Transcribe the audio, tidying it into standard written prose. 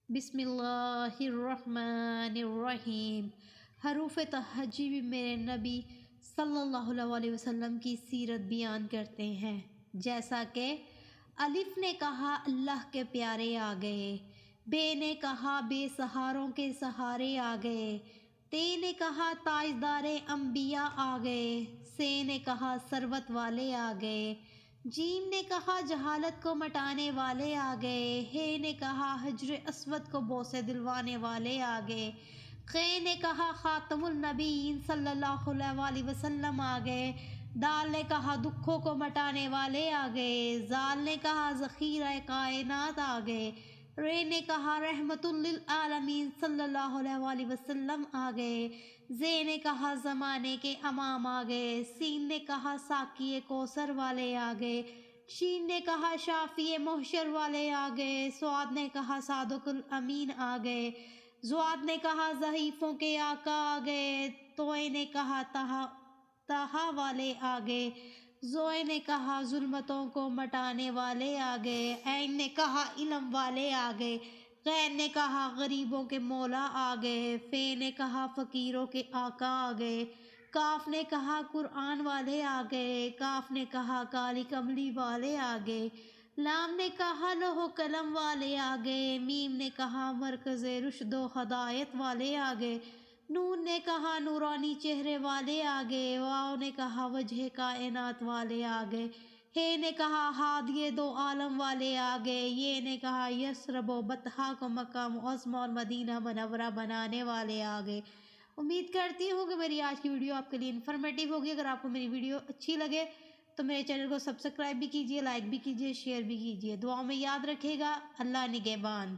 بسم اللہ الرحمن الرحیم۔ حروف تہجی بھی میرے نبی صلی اللہ علیہ وسلم کی سیرت بیان کرتے ہیں، جیسا کہ الف نے کہا اللہ کے پیارے آ گئے، بے نے کہا بے سہاروں کے سہارے آ گئے، تے نے کہا تاجدار انبیاء آ گئے، سے نے کہا ثروت والے آ گئے، جیم نے کہا جہالت کو مٹانے والے آ گئے، ہے نے کہا حجر اسود کو بوسے دلوانے والے آ گئے، خے نے کہا خاتم النبیین صلی اللہ علیہ وسلم آ گئے، دال نے کہا دکھوں کو مٹانے والے آ گئے، زال نے کہا ذخیرہ کائنات آ گئے، رے نے کہا رحمت للعالمین صلی اللہ علیہ وسلم آ گئے، زے نے کہا زمانے کے امام آ گئے، سین نے کہا ساقی کوثر والے آ گئے، شین نے کہا شافی محشر والے آ گئے، سعاد نے کہا صادق الامین آ گئے، زواد نے کہا ضعیفوں کے آقا آ گئے، توئے نے کہا تہا والے آ گئے، زوئے نے کہا ظلمتوں کو مٹانے والے آ گئے، عین نے کہا علم والے آ گئے، غین نے کہا غریبوں کے مولا آ گئے، فے نے کہا فقیروں کے آقا آ گئے، کاف نے کہا قرآن والے آ گئے، کاف نے کہا کالی کملی والے آ گئے، لام نے کہا لوح و قلم والے آ گئے، میم نے کہا مرکز رشد و ہدایت والے آ گئے، نون نے کہا نورانی چہرے والے آ گئے، واو نے کہا وجہ کائنات والے آ گئے، ہے نے کہا ہادی دو عالم والے آ گئے، یہ نے کہا یثرب و بطحا کو مقام عظم اور مدینہ منورہ بنانے والے آ گئے۔ امید کرتی ہوں کہ میری آج کی ویڈیو آپ کے لیے انفارمیٹیو ہوگی۔ اگر آپ کو میری ویڈیو اچھی لگے تو میرے چینل کو سبسکرائب بھی کیجیے، لائک بھی کیجیے، شیئر بھی کیجیے۔ دعاؤں میں یاد رکھے گا۔ اللہ نگہبان۔